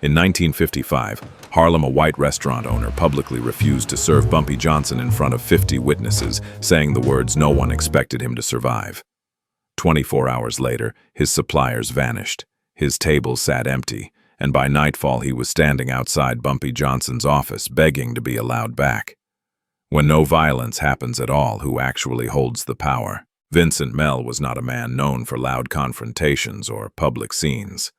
In 1955, Harlem, a white restaurant owner, publicly refused to serve Bumpy Johnson in front of 50 witnesses, saying the words no one expected him to survive. 24 hours later, his suppliers vanished. His table sat empty, and by nightfall he was standing outside Bumpy Johnson's office, begging to be allowed back. When no violence happens at all, who actually holds the power? Vincent Mell was not a man known for loud confrontations or public scenes.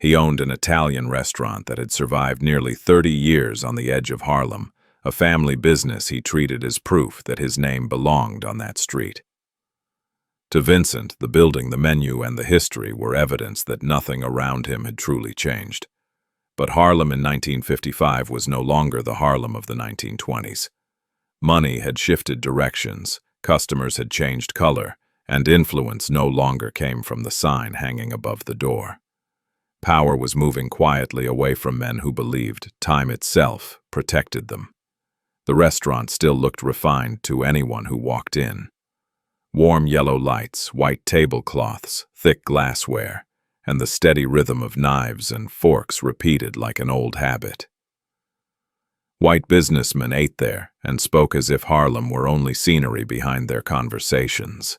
He owned an Italian restaurant that had survived nearly 30 years on the edge of Harlem, a family business he treated as proof that his name belonged on that street. To Vincent, the building, the menu, and the history were evidence that nothing around him had truly changed. But Harlem in 1955 was no longer the Harlem of the 1920s. Money had shifted directions, customers had changed color, and influence no longer came from the sign hanging above the door. Power was moving quietly away from men who believed time itself protected them. The restaurant still looked refined to anyone who walked in. Warm yellow lights, white tablecloths, thick glassware, and the steady rhythm of knives and forks repeated like an old habit. White businessmen ate there and spoke as if Harlem were only scenery behind their conversations.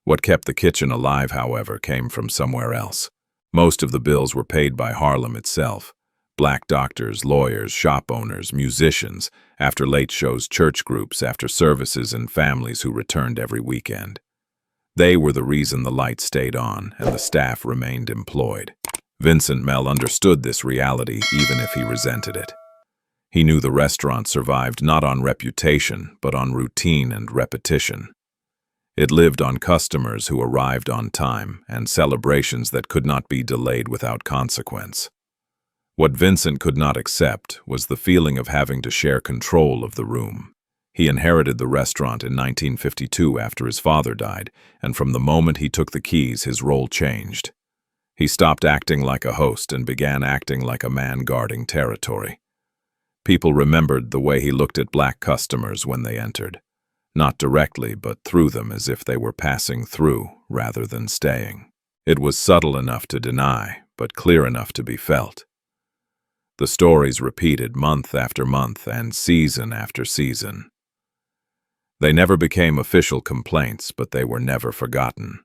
What kept the kitchen alive, however, came from somewhere else. Most of the bills were paid by Harlem itself. Black doctors, lawyers, shop owners, musicians, after late shows, church groups, after services, and families who returned every weekend. They were the reason the lights stayed on and the staff remained employed. Vincent Mell understood this reality even if he resented it. He knew the restaurant survived not on reputation, but on routine and repetition. It lived on customers who arrived on time and celebrations that could not be delayed without consequence. What Vincent could not accept was the feeling of having to share control of the room. He inherited the restaurant in 1952 after his father died, and from the moment he took the keys, his role changed. He stopped acting like a host and began acting like a man guarding territory. People remembered the way he looked at black customers when they entered. Not directly, but through them as if they were passing through rather than staying. It was subtle enough to deny, but clear enough to be felt. The stories repeated month after month and season after season. They never became official complaints, but they were never forgotten.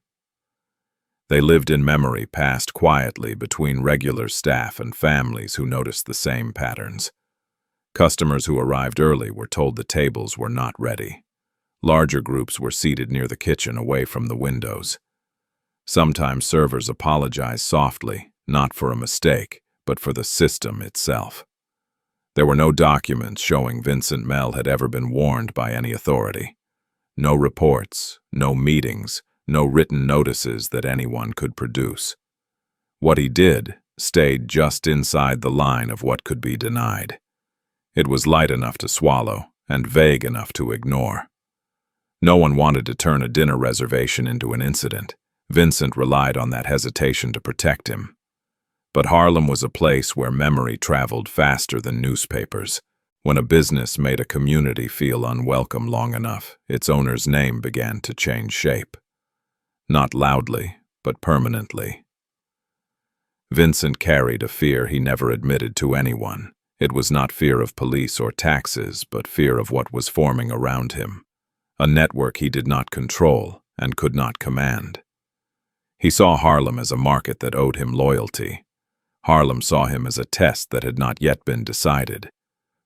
They lived in memory, passed quietly between regular staff and families who noticed the same patterns. Customers who arrived early were told the tables were not ready. Larger groups were seated near the kitchen, away from the windows. Sometimes servers apologized softly, not for a mistake, but for the system itself. There were no documents showing Vincent Mell had ever been warned by any authority. No reports, no meetings, no written notices that anyone could produce. What he did stayed just inside the line of what could be denied. It was light enough to swallow and vague enough to ignore. No one wanted to turn a dinner reservation into an incident. Vincent relied on that hesitation to protect him. But Harlem was a place where memory traveled faster than newspapers. When a business made a community feel unwelcome long enough, its owner's name began to change shape. Not loudly, but permanently. Vincent carried a fear he never admitted to anyone. It was not fear of police or taxes, but fear of what was forming around him. A network he did not control and could not command. He saw Harlem as a market that owed him loyalty. Harlem saw him as a test that had not yet been decided.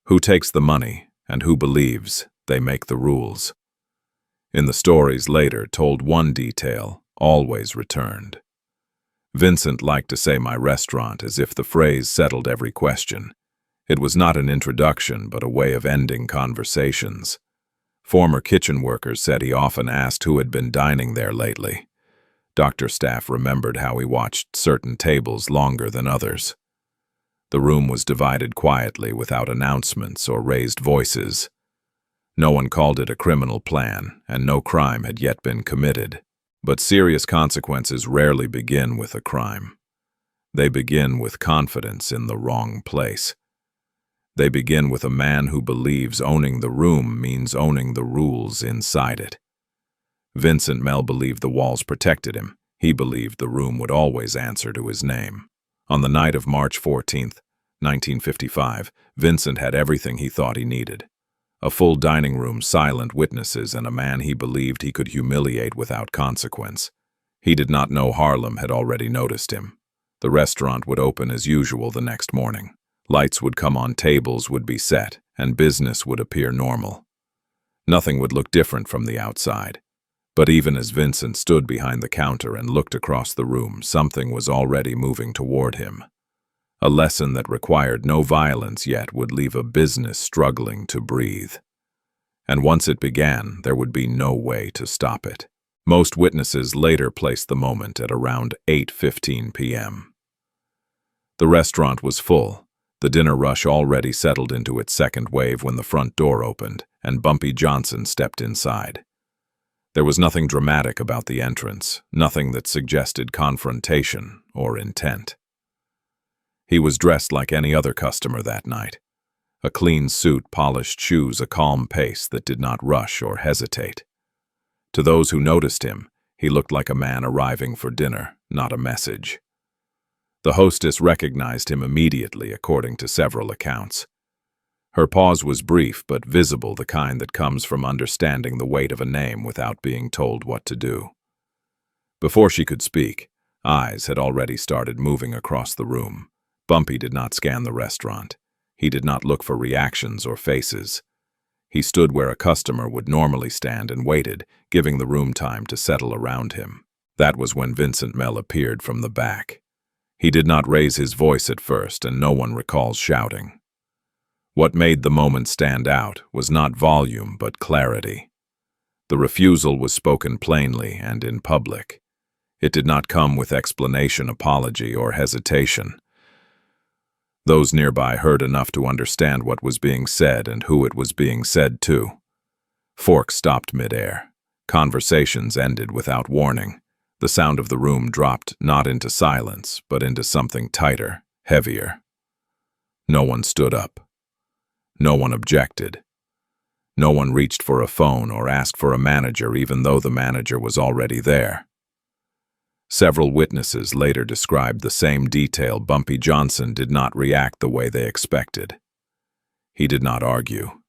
Who takes the money and who believes they make the rules? In the stories later told, one detail always returned. Vincent liked to say "my restaurant" as if the phrase settled every question. It was not an introduction, but a way of ending conversations. Former kitchen workers said he often asked who had been dining there lately. Doctor staff remembered how he watched certain tables longer than others. The room was divided quietly without announcements or raised voices. No one called it a criminal plan, and no crime had yet been committed. But serious consequences rarely begin with a crime. They begin with confidence in the wrong place. They begin with a man who believes owning the room means owning the rules inside it. Vincent Mell believed the walls protected him. He believed the room would always answer to his name. On the night of March 14th, 1955, Vincent had everything he thought he needed. A full dining room, silent witnesses, and a man he believed he could humiliate without consequence. He did not know Harlem had already noticed him. The restaurant would open as usual the next morning. Lights would come on, tables would be set, and business would appear normal. Nothing would look different from the outside. But even as Vincent stood behind the counter and looked across the room, something was already moving toward him. A lesson that required no violence yet would leave a business struggling to breathe. And once it began, there would be no way to stop it. Most witnesses later placed the moment at around 8:15 p.m. The restaurant was full, the dinner rush already settled into its second wave when the front door opened and Bumpy Johnson stepped inside. There was nothing dramatic about the entrance, nothing that suggested confrontation or intent. He was dressed like any other customer that night. A clean suit, polished shoes, a calm pace that did not rush or hesitate. To those who noticed him, he looked like a man arriving for dinner, not a message. The hostess recognized him immediately, according to several accounts. Her pause was brief but visible, the kind that comes from understanding the weight of a name without being told what to do. Before she could speak, eyes had already started moving across the room. Bumpy did not scan the restaurant. He did not look for reactions or faces. He stood where a customer would normally stand and waited, giving the room time to settle around him. That was when Vincent Mell appeared from the back. He did not raise his voice at first, and no one recalls shouting. What made the moment stand out was not volume but clarity. The refusal was spoken plainly and in public. It did not come with explanation, apology, or hesitation. Those nearby heard enough to understand what was being said and who it was being said to. Forks stopped midair. Conversations ended without warning. The sound of the room dropped not into silence, but into something tighter, heavier. No one stood up. No one objected. No one reached for a phone or asked for a manager, even though the manager was already there. Several witnesses later described the same detail. Bumpy Johnson did not react the way they expected. He did not argue.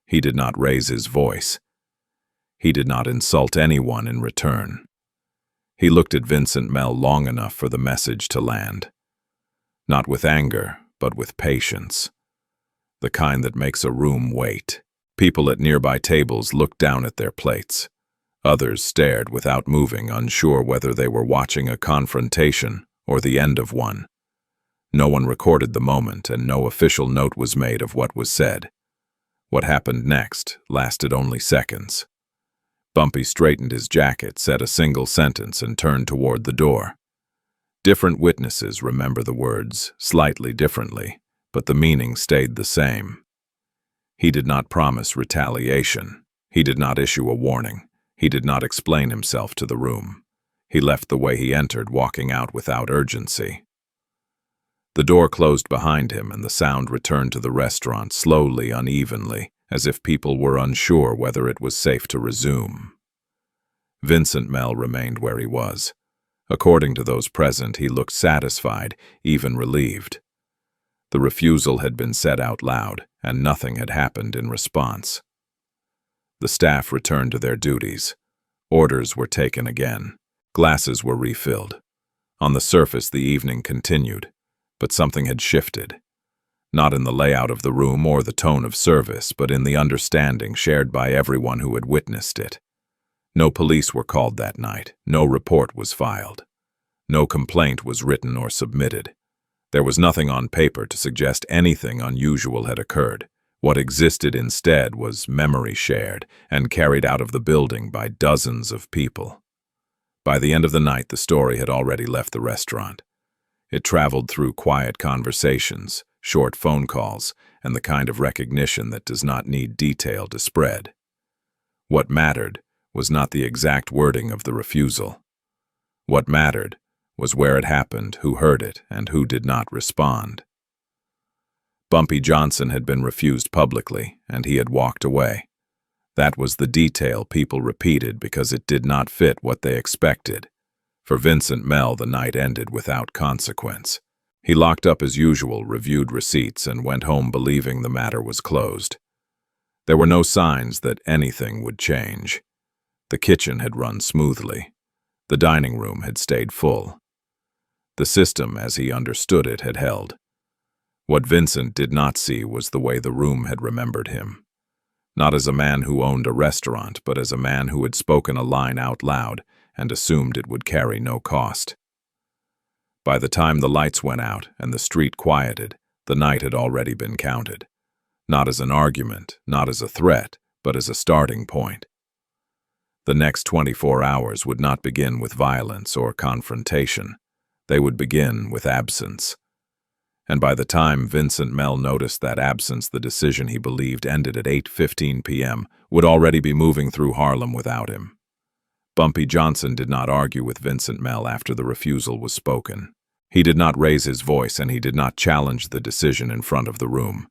He did not raise his voice. He did not insult anyone in return. He looked at Vincent Mell long enough for the message to land. Not with anger, but with patience. The kind that makes a room wait. People at nearby tables looked down at their plates. Others stared without moving, unsure whether they were watching a confrontation or the end of one. No one recorded the moment, and no official note was made of what was said. What happened next lasted only seconds. Bumpy straightened his jacket, said a single sentence, and turned toward the door. Different witnesses remember the words slightly differently, but the meaning stayed the same. He did not promise retaliation. He did not issue a warning. He did not explain himself to the room. He left the way he entered, walking out without urgency. The door closed behind him, and the sound returned to the restaurant slowly, unevenly, as if people were unsure whether it was safe to resume. Vincent Mell remained where he was. According to those present, he looked satisfied, even relieved. The refusal had been said out loud, and nothing had happened in response. The staff returned to their duties. Orders were taken again. Glasses were refilled. On the surface, the evening continued, but something had shifted. Not in the layout of the room or the tone of service, but in the understanding shared by everyone who had witnessed it. No police were called that night. No report was filed. No complaint was written or submitted. There was nothing on paper to suggest anything unusual had occurred. What existed instead was memory shared and carried out of the building by dozens of people. By the end of the night, the story had already left the restaurant. It traveled through quiet conversations, short phone calls, and the kind of recognition that does not need detail to spread. What mattered was not the exact wording of the refusal. What mattered was where it happened, who heard it, and who did not respond. Bumpy Johnson had been refused publicly, and he had walked away. That was the detail people repeated because it did not fit what they expected. For Vincent Mell, the night ended without consequence. He locked up as usual, reviewed receipts, and went home believing the matter was closed. There were no signs that anything would change. The kitchen had run smoothly. The dining room had stayed full. The system, as he understood it, had held. What Vincent did not see was the way the room had remembered him. Not as a man who owned a restaurant, but as a man who had spoken a line out loud and assumed it would carry no cost. By the time the lights went out and the street quieted, the night had already been counted. Not as an argument, not as a threat, but as a starting point. The next 24 hours would not begin with violence or confrontation. They would begin with absence. And by the time Vincent Mell noticed that absence, the decision he believed ended at 8:15 p.m. would already be moving through Harlem without him. Bumpy Johnson did not argue with Vincent Mell after the refusal was spoken. He did not raise his voice, and he did not challenge the decision in front of the room.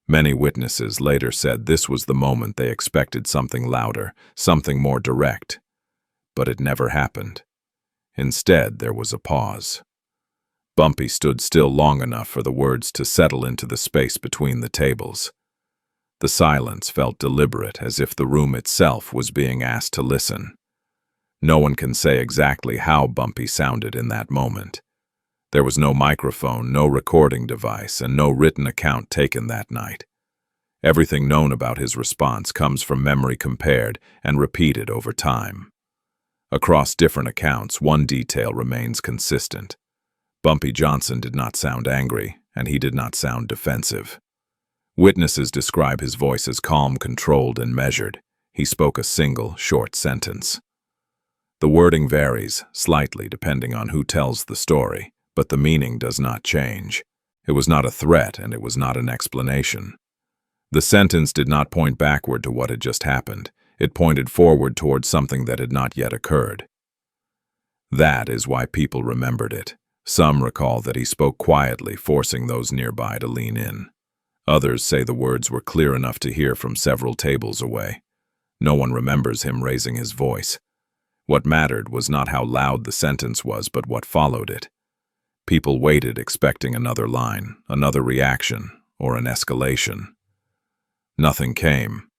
Many witnesses later said this was the moment they expected something louder, something more direct. But it never happened. Instead, there was a pause. Bumpy stood still long enough for the words to settle into the space between the tables. The silence felt deliberate, as if the room itself was being asked to listen. No one can say exactly how Bumpy sounded in that moment. There was no microphone, no recording device, and no written account taken that night. Everything known about his response comes from memory compared and repeated over time. Across different accounts, one detail remains consistent. Bumpy Johnson did not sound angry, and he did not sound defensive. Witnesses describe his voice as calm, controlled, and measured. He spoke a single, short sentence. The wording varies slightly depending on who tells the story, but the meaning does not change. It was not a threat, and it was not an explanation. The sentence did not point backward to what had just happened. It pointed forward towards something that had not yet occurred. That is why people remembered it. Some recall that he spoke quietly, forcing those nearby to lean in. Others say the words were clear enough to hear from several tables away. No one remembers him raising his voice. What mattered was not how loud the sentence was, but what followed it. People waited, expecting another line, another reaction, or an escalation. Nothing came.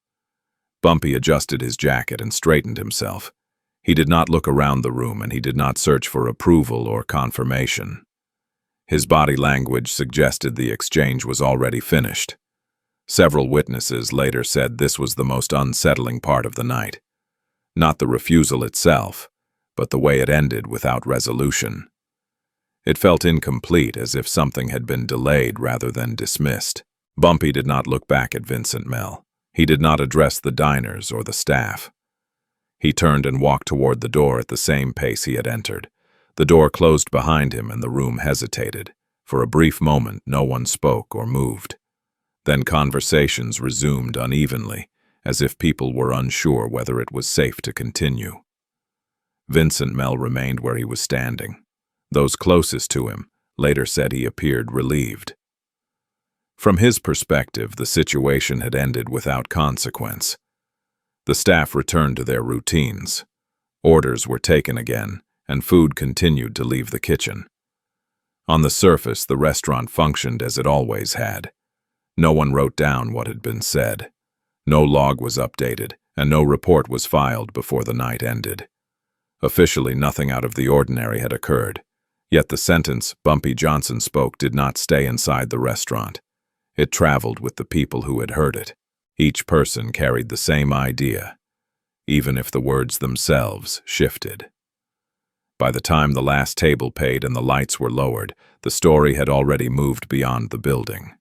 Bumpy adjusted his jacket and straightened himself. He did not look around the room, and he did not search for approval or confirmation. His body language suggested the exchange was already finished. Several witnesses later said this was the most unsettling part of the night. Not the refusal itself, but the way it ended without resolution. It felt incomplete, as if something had been delayed rather than dismissed. Bumpy did not look back at Vincent Mell. He did not address the diners or the staff. He turned and walked toward the door at the same pace he had entered. The door closed behind him and the room hesitated. For a brief moment, no one spoke or moved. Then conversations resumed unevenly, as if people were unsure whether it was safe to continue. Vincent Mell remained where he was standing. Those closest to him later said he appeared relieved. From his perspective, the situation had ended without consequence. The staff returned to their routines. Orders were taken again, and food continued to leave the kitchen. On the surface, the restaurant functioned as it always had. No one wrote down what had been said. No log was updated, and no report was filed before the night ended. Officially, nothing out of the ordinary had occurred. Yet the sentence Bumpy Johnson spoke did not stay inside the restaurant. It traveled with the people who had heard it. Each person carried the same idea, even if the words themselves shifted. By the time the last table paid and the lights were lowered, the story had already moved beyond the building.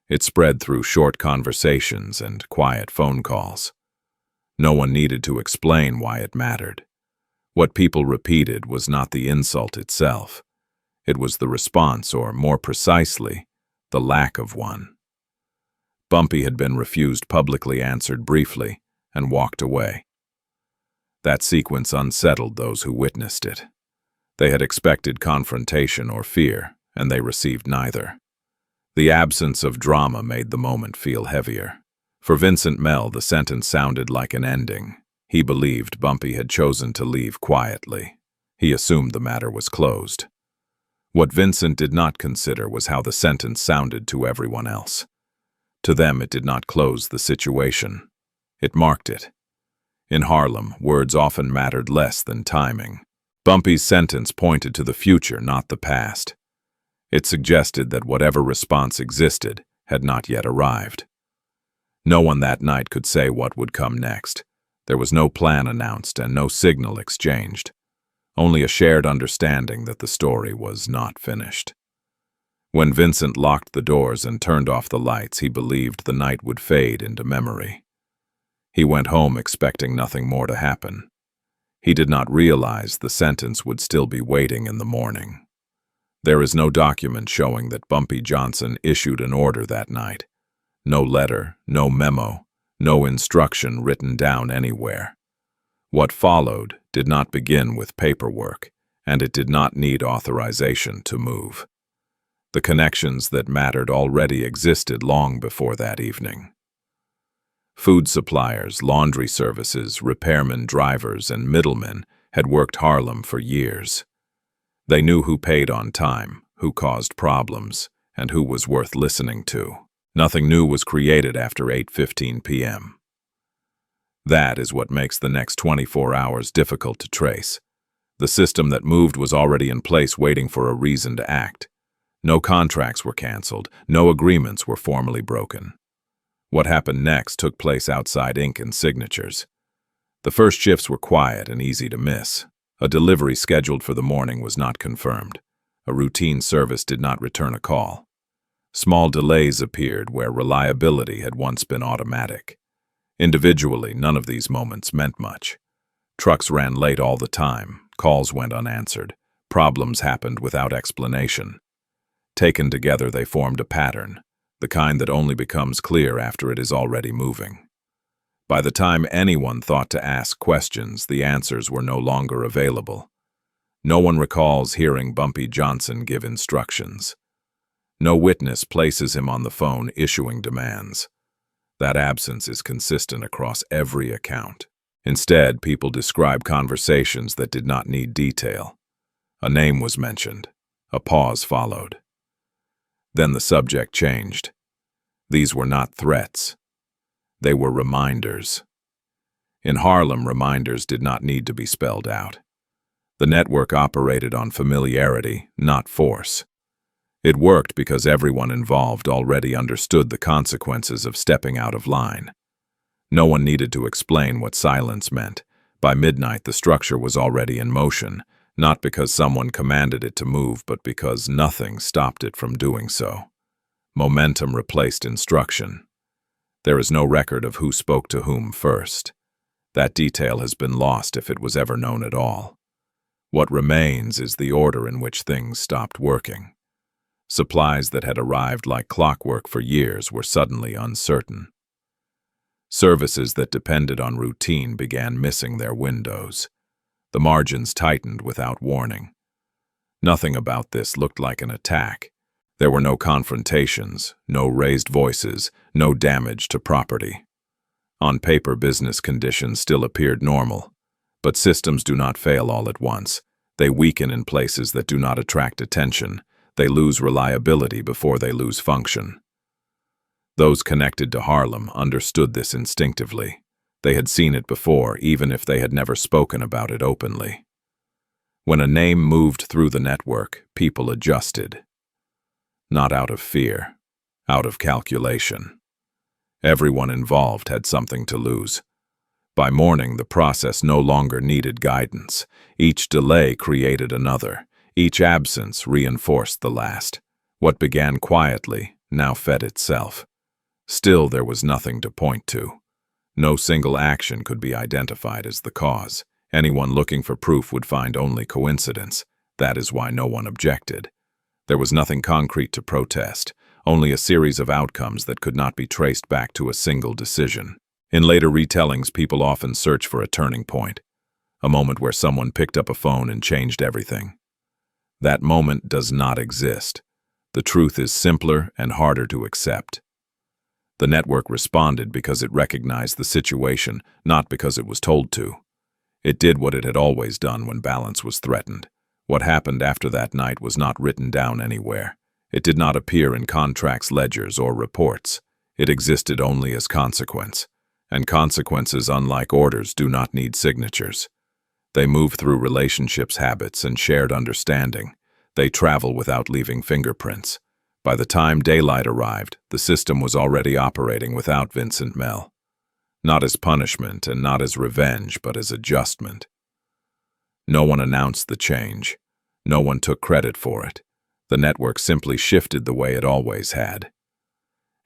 It spread through short conversations and quiet phone calls. No one needed to explain why it mattered. What people repeated was not the insult itself. It was the response, or more precisely, the lack of one. Bumpy had been refused publicly, answered briefly, and walked away. That sequence unsettled those who witnessed it. They had expected confrontation or fear, and they received neither. The absence of drama made the moment feel heavier. For Vincent Mell, the sentence sounded like an ending. He believed Bumpy had chosen to leave quietly. He assumed the matter was closed. What Vincent did not consider was how the sentence sounded to everyone else. To them, it did not close the situation. It marked it. In Harlem, words often mattered less than timing. Bumpy's sentence pointed to the future, not the past. It suggested that whatever response existed had not yet arrived. No one that night could say what would come next. There was no plan announced and no signal exchanged. Only a shared understanding that the story was not finished. When Vincent locked the doors and turned off the lights, he believed the night would fade into memory. He went home expecting nothing more to happen. He did not realize the sentence would still be waiting in the morning. There is no document showing that Bumpy Johnson issued an order that night. No letter, no memo, no instruction written down anywhere. What followed did not begin with paperwork, and it did not need authorization to move. The connections that mattered already existed long before that evening. Food suppliers, laundry services, repairmen, drivers, and middlemen had worked Harlem for years. They knew who paid on time, who caused problems, and who was worth listening to. Nothing new was created after 8:15 p.m. That is what makes the next 24 hours difficult to trace. The system that moved was already in place waiting for a reason to act. No contracts were canceled, no agreements were formally broken. What happened next took place outside ink and signatures. The first shifts were quiet and easy to miss. A delivery scheduled for the morning was not confirmed. A routine service did not return a call. Small delays appeared where reliability had once been automatic. Individually, none of these moments meant much. Trucks ran late all the time, calls went unanswered, problems happened without explanation. Taken together, they formed a pattern, the kind that only becomes clear after it is already moving. By the time anyone thought to ask questions, the answers were no longer available. No one recalls hearing Bumpy Johnson give instructions. No witness places him on the phone issuing demands. That absence is consistent across every account. Instead, people describe conversations that did not need detail. A name was mentioned. A pause followed. Then the subject changed. These were not threats. They were reminders. In Harlem, reminders did not need to be spelled out. The network operated on familiarity, not force. It worked because everyone involved already understood the consequences of stepping out of line. No one needed to explain what silence meant. By midnight, the structure was already in motion, not because someone commanded it to move, but because nothing stopped it from doing so. Momentum replaced instruction. There is no record of who spoke to whom first. That detail has been lost if it was ever known at all. What remains is the order in which things stopped working. Supplies that had arrived like clockwork for years were suddenly uncertain. Services that depended on routine began missing their windows. The margins tightened without warning. Nothing about this looked like an attack. There were no confrontations, no raised voices, no damage to property. On paper, business conditions still appeared normal. But systems do not fail all at once. They weaken in places that do not attract attention. They lose reliability before they lose function. Those connected to Harlem understood this instinctively. They had seen it before, even if they had never spoken about it openly. When a name moved through the network, people adjusted. Not out of fear, out of calculation. Everyone involved had something to lose. By morning, the process no longer needed guidance. Each delay created another. Each absence reinforced the last. What began quietly now fed itself. Still, there was nothing to point to. No single action could be identified as the cause. Anyone looking for proof would find only coincidence. That is why no one objected. There was nothing concrete to protest, only a series of outcomes that could not be traced back to a single decision. In later retellings, people often search for a turning point, a moment where someone picked up a phone and changed everything. That moment does not exist. The truth is simpler and harder to accept. The network responded because it recognized the situation, not because it was told to. It did what it had always done when balance was threatened. What happened after that night was not written down anywhere. It did not appear in contracts, ledgers, or reports. It existed only as consequence. And consequences, unlike orders, do not need signatures. They move through relationships, habits, and shared understanding. They travel without leaving fingerprints. By the time daylight arrived, the system was already operating without Vincent Mell. Not as punishment and not as revenge, but as adjustment. No one announced the change. No one took credit for it. The network simply shifted the way it always had.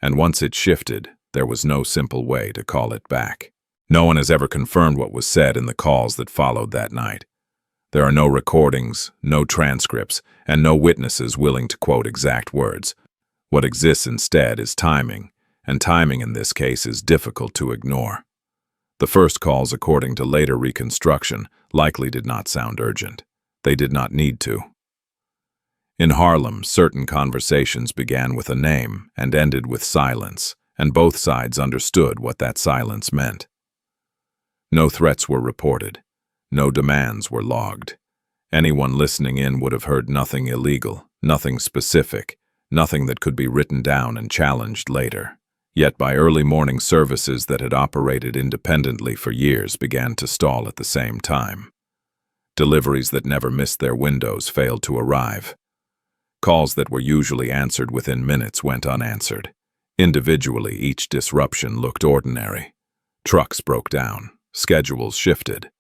And once it shifted, there was no simple way to call it back. No one has ever confirmed what was said in the calls that followed that night. There are no recordings, no transcripts, and no witnesses willing to quote exact words. What exists instead is timing, and timing in this case is difficult to ignore. The first calls, according to later reconstruction, likely did not sound urgent. They did not need to. In Harlem, certain conversations began with a name and ended with silence, and both sides understood what that silence meant. No threats were reported. No demands were logged. Anyone listening in would have heard nothing illegal, nothing specific, nothing that could be written down and challenged later. Yet by early morning, services that had operated independently for years began to stall at the same time. Deliveries that never missed their windows failed to arrive. Calls that were usually answered within minutes went unanswered. Individually, each disruption looked ordinary. Trucks broke down. Schedules shifted.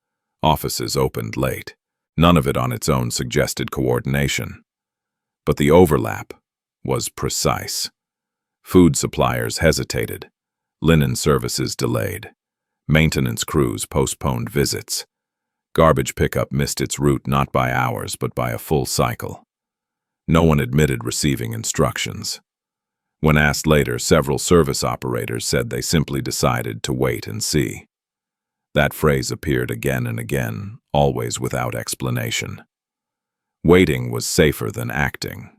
Offices opened late. None of it on its own suggested coordination. But the overlap was precise. Food suppliers hesitated. Linen services delayed. Maintenance crews postponed visits. Garbage pickup missed its route not by hours but by a full cycle. No one admitted receiving instructions. When asked later, several service operators said they simply decided to wait and see. That phrase appeared again and again, always without explanation. Waiting was safer than acting.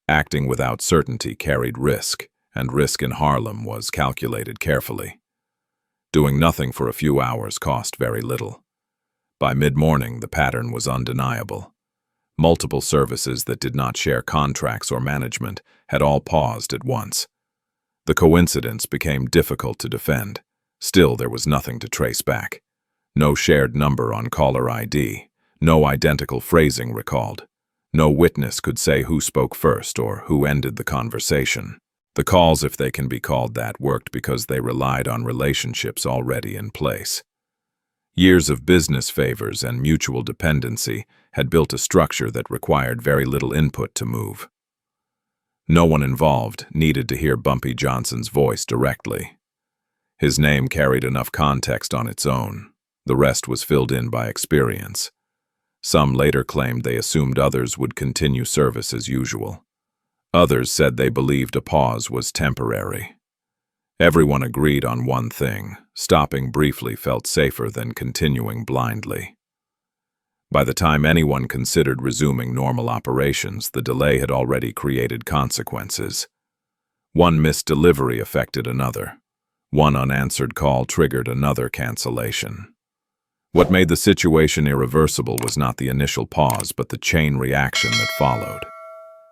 Acting without certainty carried risk, and risk in Harlem was calculated carefully. Doing nothing for a few hours cost very little. By mid-morning, the pattern was undeniable. Multiple services that did not share contracts or management had all paused at once. The coincidence became difficult to defend. Still, there was nothing to trace back. No shared number on caller ID. No identical phrasing recalled. No witness could say who spoke first or who ended the conversation. The calls, if they can be called that, worked because they relied on relationships already in place. Years of business favors and mutual dependency had built a structure that required very little input to move. No one involved needed to hear Bumpy Johnson's voice directly. His name carried enough context on its own. The rest was filled in by experience. Some later claimed they assumed others would continue service as usual. Others said they believed a pause was temporary. Everyone agreed on one thing: stopping briefly felt safer than continuing blindly. By the time anyone considered resuming normal operations, the delay had already created consequences. One missed delivery affected another. One unanswered call triggered another cancellation. What made the situation irreversible was not the initial pause, but the chain reaction that followed.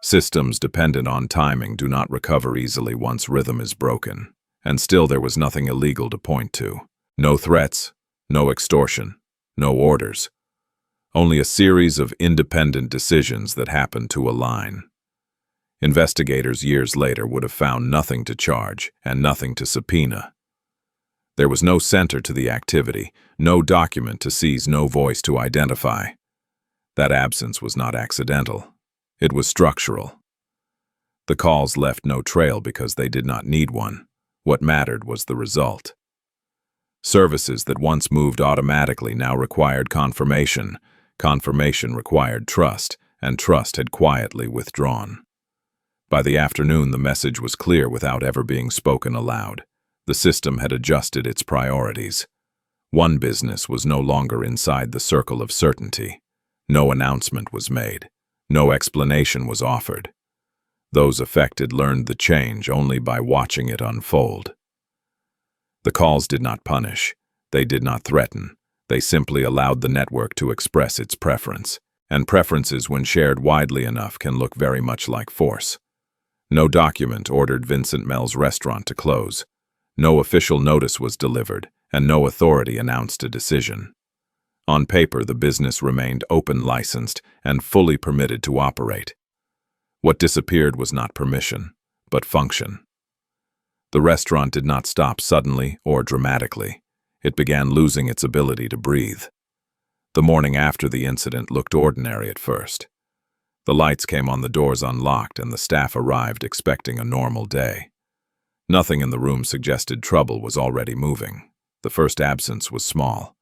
Systems dependent on timing do not recover easily once rhythm is broken. And still there was nothing illegal to point to. No threats, no extortion, no orders. Only a series of independent decisions that happened to align. Investigators years later would have found nothing to charge and nothing to subpoena. There was no center to the activity, no document to seize, no voice to identify. That absence was not accidental. It was structural. The calls left no trail because they did not need one. What mattered was the result. Services that once moved automatically now required confirmation. Confirmation required trust, and trust had quietly withdrawn. By the afternoon, the message was clear without ever being spoken aloud. The system had adjusted its priorities. One business was no longer inside the circle of certainty. No announcement was made. No explanation was offered. Those affected learned the change only by watching it unfold. The calls did not punish. They did not threaten. They simply allowed the network to express its preference. and preferences when shared widely enough can look very much like force. No document ordered Vincent Mell's restaurant to close. No official notice was delivered, and no authority announced a decision. On paper, the business remained open, licensed, and fully permitted to operate. What disappeared was not permission, but function. The restaurant did not stop suddenly or dramatically. It began losing its ability to breathe. The morning after the incident looked ordinary at first. The lights came on, the doors unlocked, and the staff arrived expecting a normal day. Nothing in the room suggested trouble was already moving. The first absence was small.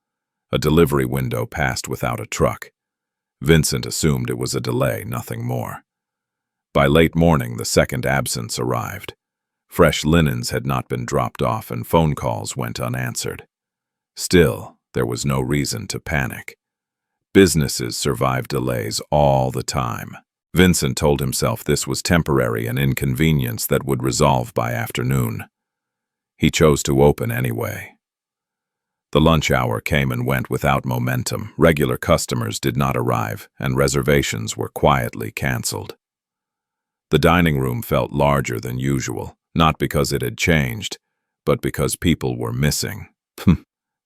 A delivery window passed without a truck. Vincent assumed it was a delay, nothing more. By late morning, the second absence arrived. Fresh linens had not been dropped off, and phone calls went unanswered. Still, there was no reason to panic. Businesses survive delays all the time. Vincent told himself this was temporary, an inconvenience that would resolve by afternoon. He chose to open anyway. The lunch hour came and went without momentum. Regular customers did not arrive, and reservations were quietly canceled. The dining room felt larger than usual, not because it had changed, but because people were missing.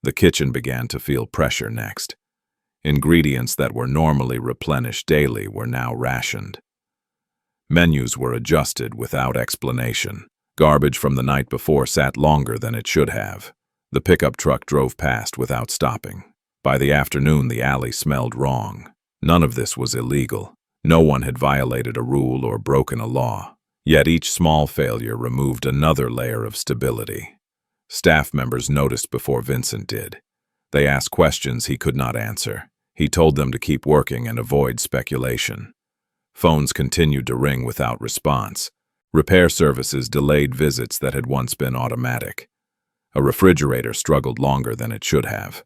The kitchen began to feel pressure next. Ingredients that were normally replenished daily were now rationed. Menus were adjusted without explanation. Garbage from the night before sat longer than it should have. The pickup truck drove past without stopping. By the afternoon, the alley smelled wrong. None of this was illegal. No one had violated a rule or broken a law. Yet each small failure removed another layer of stability. Staff members noticed before Vincent did. They asked questions he could not answer. He told them to keep working and avoid speculation. Phones continued to ring without response. Repair services delayed visits that had once been automatic. A refrigerator struggled longer than it should have.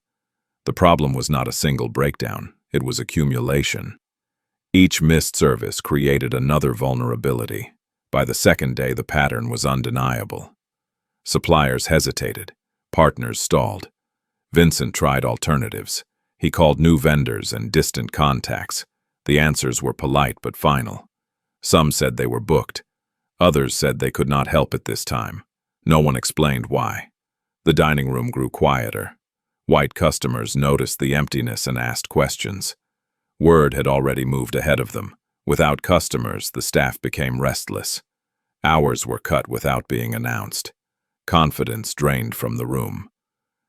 The problem was not a single breakdown, it was accumulation. Each missed service created another vulnerability. By the second day, the pattern was undeniable. Suppliers hesitated. Partners stalled. Vincent tried alternatives. He called new vendors and distant contacts. The answers were polite but final. Some said they were booked. Others said they could not help at this time. No one explained why. The dining room grew quieter. White customers noticed the emptiness and asked questions. Word had already moved ahead of them. Without customers, the staff became restless. Hours were cut without being announced. Confidence drained from the room.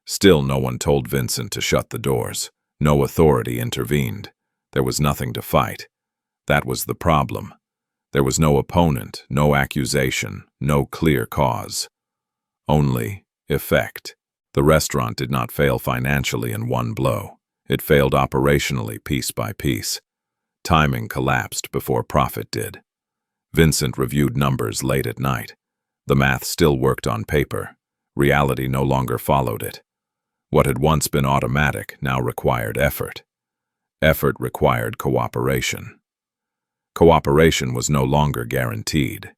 Still, no one told Vincent to shut the doors. No authority intervened. There was nothing to fight. That was the problem. There was no opponent, no accusation, no clear cause. Only effect. The restaurant did not fail financially in one blow. It failed operationally piece by piece. Timing collapsed before profit did. Vincent reviewed numbers late at night. The math still worked on paper. Reality no longer followed it. What had once been automatic now required effort. Effort required cooperation. Cooperation was no longer guaranteed.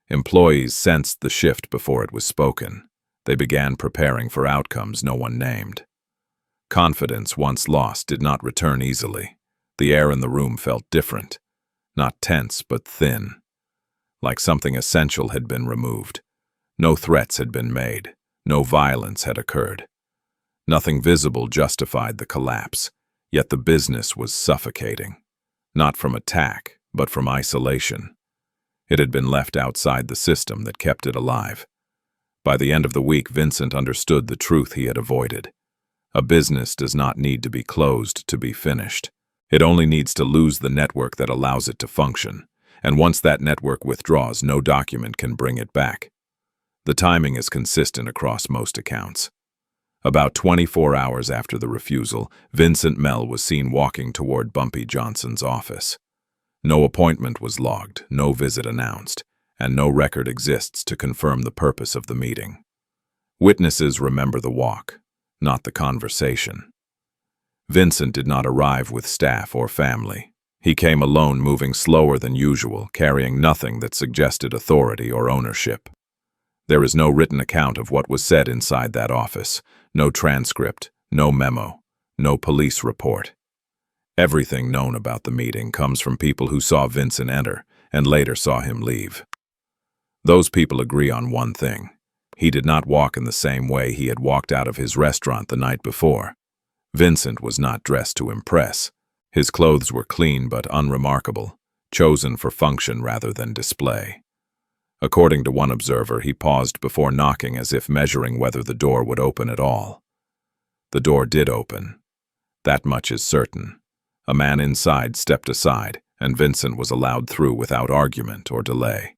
Employees sensed the shift before it was spoken. They began preparing for outcomes no one named. Confidence, once lost, did not return easily. The air in the room felt different. Not tense, but thin. Like something essential had been removed. No threats had been made. No violence had occurred. Nothing visible justified the collapse, yet the business was suffocating. Not from attack, but from isolation. It had been left outside the system that kept it alive. By the end of the week, Vincent understood the truth he had avoided. A business does not need to be closed to be finished. It only needs to lose the network that allows it to function, and once that network withdraws, no document can bring it back. The timing is consistent across most accounts. About 24 hours after the refusal, Vincent Mell was seen walking toward Bumpy Johnson's office. No appointment was logged, no visit announced, and no record exists to confirm the purpose of the meeting. Witnesses remember the walk, not the conversation. Vincent did not arrive with staff or family. He came alone, moving slower than usual, carrying nothing that suggested authority or ownership. There is no written account of what was said inside that office, no transcript, no memo, no police report. Everything known about the meeting comes from people who saw Vincent enter and later saw him leave. Those people agree on one thing. He did not walk in the same way he had walked out of his restaurant the night before. Vincent was not dressed to impress. His clothes were clean but unremarkable, chosen for function rather than display. According to one observer, he paused before knocking as if measuring whether the door would open at all. The door did open. That much is certain. A man inside stepped aside, and Vincent was allowed through without argument or delay.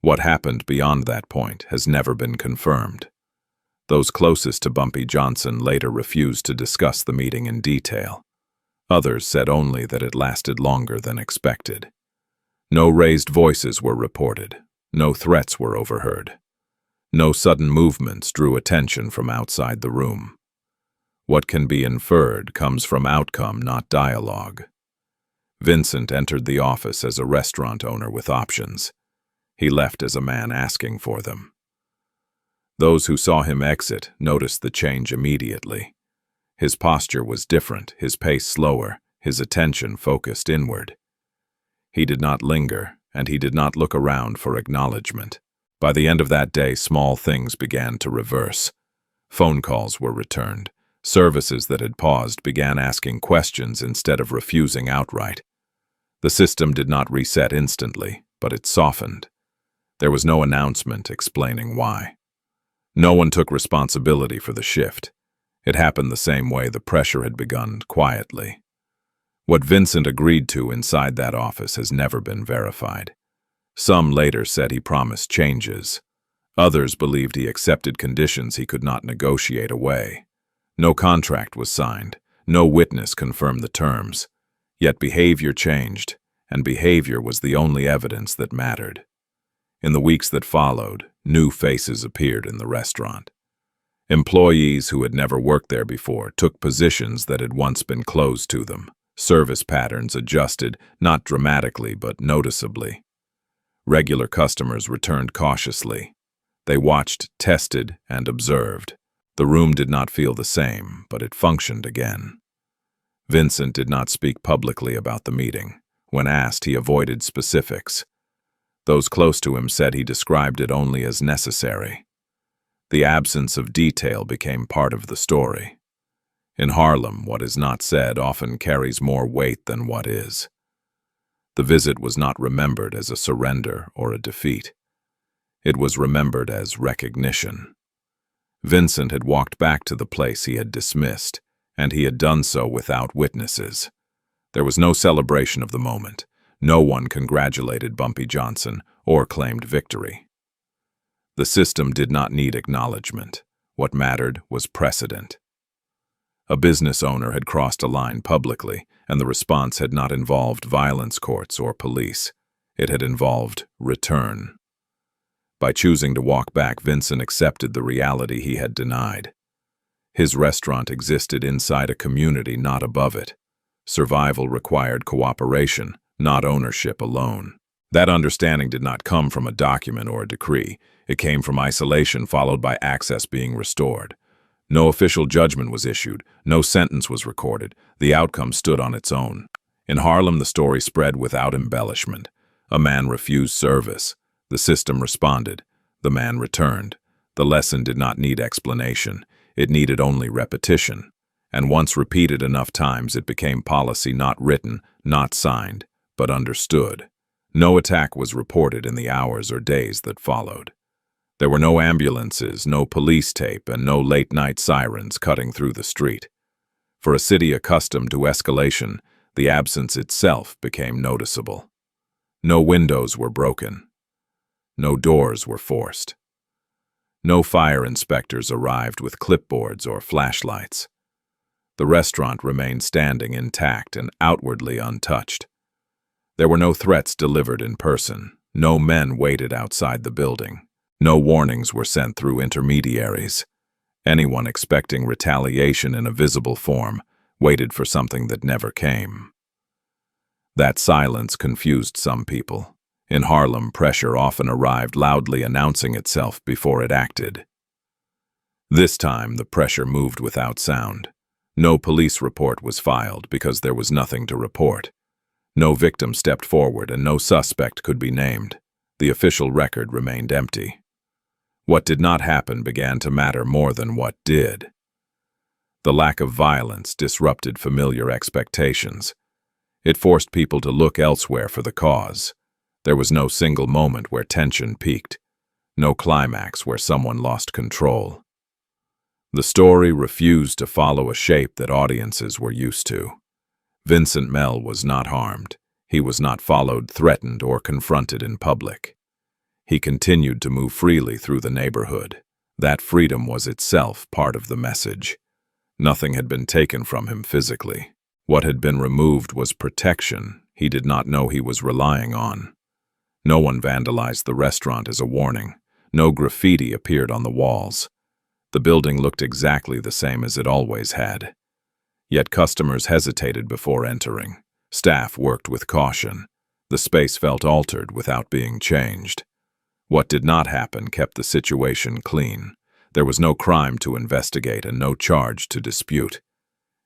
What happened beyond that point has never been confirmed. Those closest to Bumpy Johnson later refused to discuss the meeting in detail. Others said only that it lasted longer than expected. No raised voices were reported. No threats were overheard. No sudden movements drew attention from outside the room. What can be inferred comes from outcome, not dialogue. Vincent entered the office as a restaurant owner with options. He left as a man asking for them. Those who saw him exit noticed the change immediately. His posture was different, his pace slower, his attention focused inward. He did not linger, and he did not look around for acknowledgement. By the end of that day, small things began to reverse. Phone calls were returned. Services that had paused began asking questions instead of refusing outright. The system did not reset instantly, but it softened. There was no announcement explaining why. No one took responsibility for the shift. It happened the same way the pressure had begun, quietly. What Vincent agreed to inside that office has never been verified. Some later said he promised changes. Others believed he accepted conditions he could not negotiate away. No contract was signed. No witness confirmed the terms. Yet behavior changed, and behavior was the only evidence that mattered. In the weeks that followed, new faces appeared in the restaurant. Employees who had never worked there before took positions that had once been closed to them. Service patterns adjusted, not dramatically but noticeably. Regular customers returned cautiously. They watched, tested, and observed. The room did not feel the same, but it functioned again. Vincent did not speak publicly about the meeting. When asked, he avoided specifics. Those close to him said he described it only as necessary. The absence of detail became part of the story. In Harlem, what is not said often carries more weight than what is. The visit was not remembered as a surrender or a defeat. It was remembered as recognition. Vincent had walked back to the place he had dismissed, and he had done so without witnesses. There was no celebration of the moment. No one congratulated Bumpy Johnson or claimed victory. The system did not need acknowledgement. What mattered was precedent. A business owner had crossed a line publicly, and the response had not involved violence courts or police. It had involved return. By choosing to walk back, Vincent accepted the reality he had denied. His restaurant existed inside a community, not above it. Survival required cooperation, not ownership alone. That understanding did not come from a document or a decree. It came from isolation followed by access being restored. No official judgment was issued. No sentence was recorded. The outcome stood on its own. In Harlem, the story spread without embellishment. A man refused service. The system responded. The man returned. The lesson did not need explanation. It needed only repetition. And once repeated enough times, it became policy, not written, not signed, but understood. No attack was reported in the hours or days that followed. There were no ambulances, no police tape, and no late-night sirens cutting through the street. For a city accustomed to escalation, the absence itself became noticeable. No windows were broken. No doors were forced. No fire inspectors arrived with clipboards or flashlights. The restaurant remained standing intact and outwardly untouched. There were no threats delivered in person. No men waited outside the building. No warnings were sent through intermediaries. Anyone expecting retaliation in a visible form waited for something that never came. That silence confused some people. In Harlem, pressure often arrived loudly announcing itself before it acted. This time, the pressure moved without sound. No police report was filed because there was nothing to report. No victim stepped forward and no suspect could be named. The official record remained empty. What did not happen began to matter more than what did. The lack of violence disrupted familiar expectations. It forced people to look elsewhere for the cause. There was no single moment where tension peaked, no climax where someone lost control. The story refused to follow a shape that audiences were used to. Vincent Mell was not harmed. He was not followed, threatened, or confronted in public. He continued to move freely through the neighborhood. That freedom was itself part of the message. Nothing had been taken from him physically. What had been removed was protection he did not know he was relying on. No one vandalized the restaurant as a warning. No graffiti appeared on the walls. The building looked exactly the same as it always had. Yet customers hesitated before entering. Staff worked with caution. The space felt altered without being changed. What did not happen kept the situation clean. There was no crime to investigate and no charge to dispute.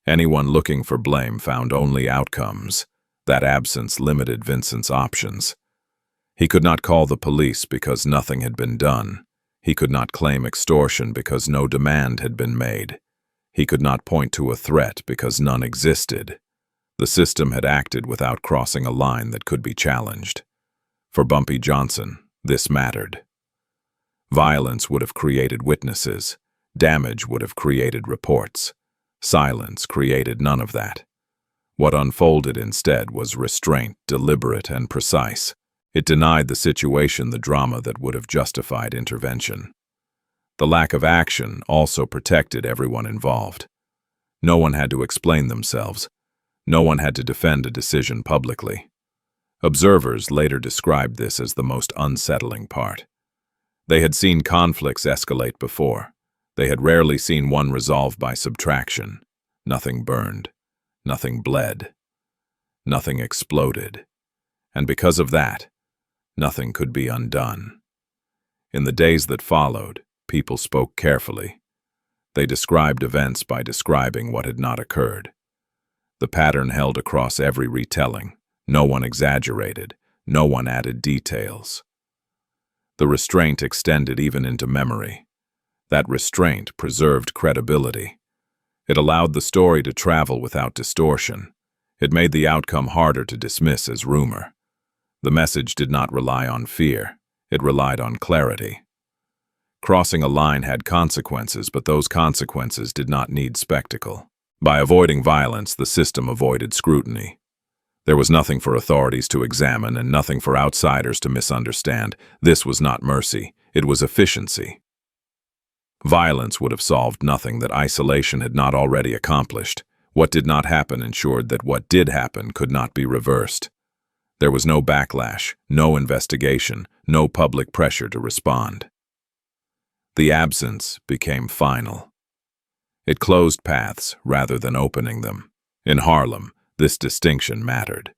Anyone looking for blame found only outcomes. That absence limited Vincent's options. He could not call the police because nothing had been done. He could not claim extortion because no demand had been made. He could not point to a threat because none existed. The system had acted without crossing a line that could be challenged. For Bumpy Johnson, this mattered. Violence would have created witnesses. Damage would have created reports. Silence created none of that. What unfolded instead was restraint, deliberate and precise. It denied the situation the drama that would have justified intervention. The lack of action also protected everyone involved. No one had to explain themselves. No one had to defend a decision publicly. Observers later described this as the most unsettling part. They had seen conflicts escalate before. They had rarely seen one resolved by subtraction. Nothing burned. Nothing bled. Nothing exploded. And because of that, nothing could be undone. In the days that followed, people spoke carefully. They described events by describing what had not occurred. The pattern held across every retelling. No one exaggerated. No one added details. The restraint extended even into memory. That restraint preserved credibility. It allowed the story to travel without distortion. It made the outcome harder to dismiss as rumor. The message did not rely on fear. It relied on clarity. Crossing a line had consequences, but those consequences did not need spectacle. By avoiding violence, the system avoided scrutiny. There was nothing for authorities to examine and nothing for outsiders to misunderstand. This was not mercy. It was efficiency. Violence would have solved nothing that isolation had not already accomplished. What did not happen ensured that what did happen could not be reversed. There was no backlash, no investigation, no public pressure to respond. The absence became final. It closed paths rather than opening them. In Harlem, this distinction mattered.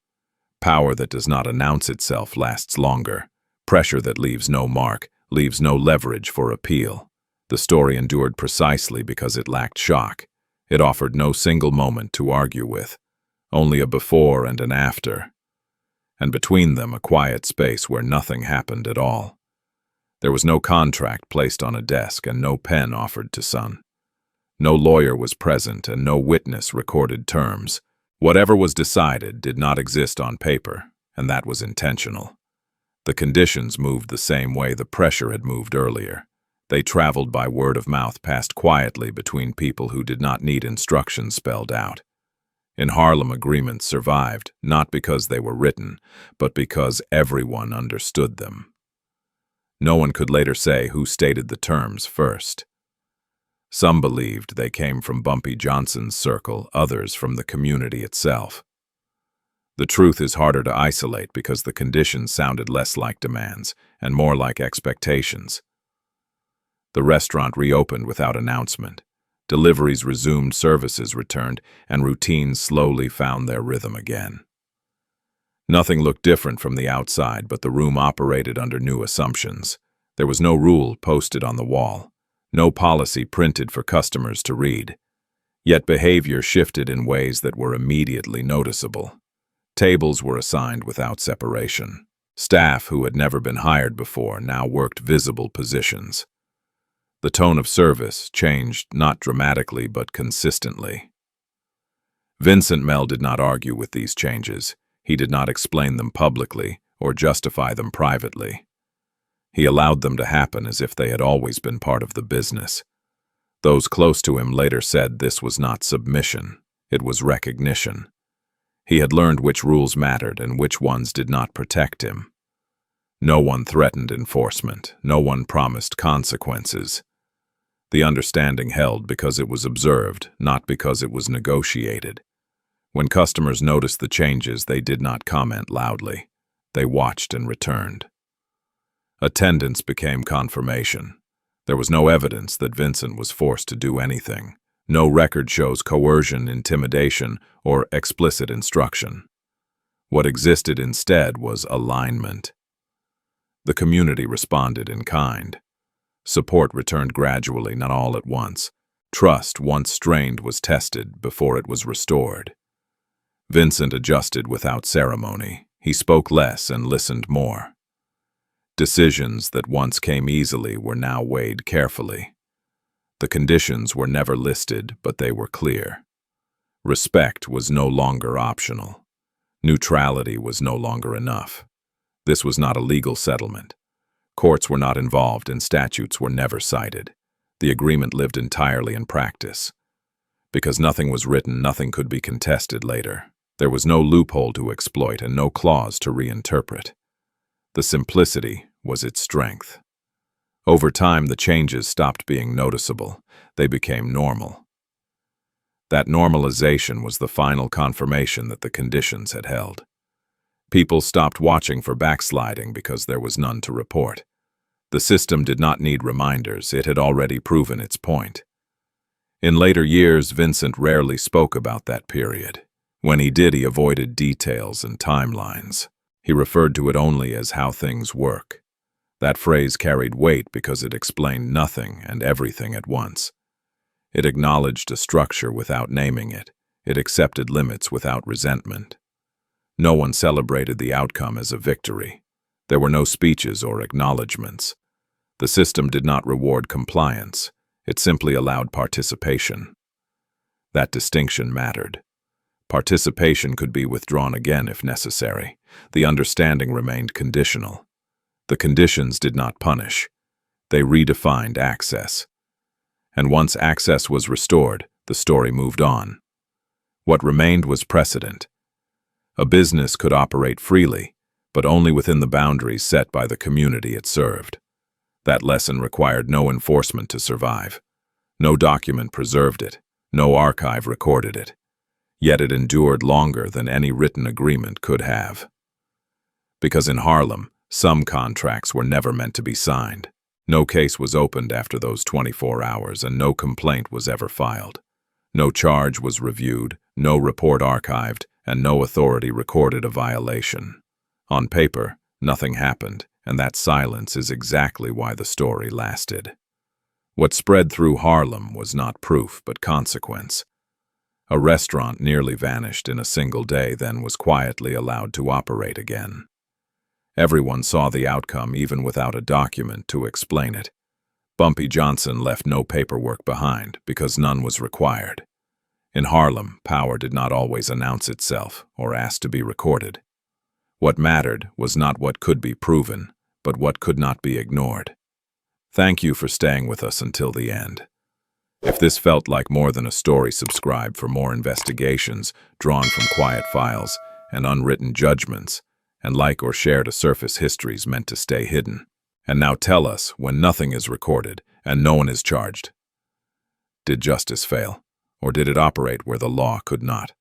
Power that does not announce itself lasts longer. Pressure that leaves no mark, leaves no leverage for appeal. The story endured precisely because it lacked shock. It offered no single moment to argue with, only a before and an after. And between them a quiet space where nothing happened at all. There was no contract placed on a desk and no pen offered to sign. No lawyer was present and no witness recorded terms. Whatever was decided did not exist on paper, and that was intentional. The conditions moved the same way the pressure had moved earlier. They traveled by word of mouth, passed quietly between people who did not need instructions spelled out. In Harlem, agreements survived, not because they were written, but because everyone understood them. No one could later say who stated the terms first. Some believed they came from Bumpy Johnson's circle, others from the community itself. The truth is harder to isolate because the conditions sounded less like demands and more like expectations. The restaurant reopened without announcement. Deliveries resumed, services returned, and routines slowly found their rhythm again. Nothing looked different from the outside, but the room operated under new assumptions. There was no rule posted on the wall, no policy printed for customers to read. Yet behavior shifted in ways that were immediately noticeable. Tables were assigned without separation. Staff who had never been hired before now worked visible positions. The tone of service changed not dramatically but consistently. Vincent Mell did not argue with these changes. He did not explain them publicly or justify them privately. He allowed them to happen as if they had always been part of the business. Those close to him later said this was not submission, it was recognition. He had learned which rules mattered and which ones did not protect him. No one threatened enforcement, no one promised consequences. The understanding held because it was observed, not because it was negotiated. When customers noticed the changes, they did not comment loudly. They watched and returned. Attendance became confirmation. There was no evidence that Vincent was forced to do anything. No record shows coercion, intimidation, or explicit instruction. What existed instead was alignment. The community responded in kind. Support returned gradually, not all at once. Trust, once strained, was tested before it was restored. Vincent adjusted without ceremony. He spoke less and listened more. Decisions that once came easily were now weighed carefully. The conditions were never listed, but they were clear. Respect was no longer optional. Neutrality was no longer enough. This was not a legal settlement. Courts were not involved and statutes were never cited. The agreement lived entirely in practice. Because nothing was written, nothing could be contested later. There was no loophole to exploit and no clause to reinterpret. The simplicity was its strength. Over time, the changes stopped being noticeable. They became normal. That normalization was the final confirmation that the conditions had held. People stopped watching for backsliding because there was none to report. The system did not need reminders. It had already proven its point. In later years, Vincent rarely spoke about that period. When he did, he avoided details and timelines. He referred to it only as how things work. That phrase carried weight because it explained nothing and everything at once. It acknowledged a structure without naming it. It accepted limits without resentment. No one celebrated the outcome as a victory. There were no speeches or acknowledgments. The system did not reward compliance. It simply allowed participation. That distinction mattered. Participation could be withdrawn again if necessary. The understanding remained conditional. The conditions did not punish. They redefined access. And once access was restored, the story moved on. What remained was precedent. A business could operate freely, but only within the boundaries set by the community it served. That lesson required no enforcement to survive. No document preserved it. No archive recorded it. Yet it endured longer than any written agreement could have. Because in Harlem, some contracts were never meant to be signed. No case was opened after those 24 hours, and no complaint was ever filed. No charge was reviewed, no report archived, and no authority recorded a violation. On paper, nothing happened, and that silence is exactly why the story lasted. What spread through Harlem was not proof, but consequence. A restaurant nearly vanished in a single day, then was quietly allowed to operate again. Everyone saw the outcome even without a document to explain it. Bumpy Johnson left no paperwork behind because none was required. In Harlem, power did not always announce itself or ask to be recorded. What mattered was not what could be proven, but what could not be ignored. Thank you for staying with us until the end. If this felt like more than a story, subscribe for more investigations drawn from quiet files and unwritten judgments, and like or share to surface histories meant to stay hidden. And now tell us, when nothing is recorded and no one is charged, did justice fail, or did it operate where the law could not?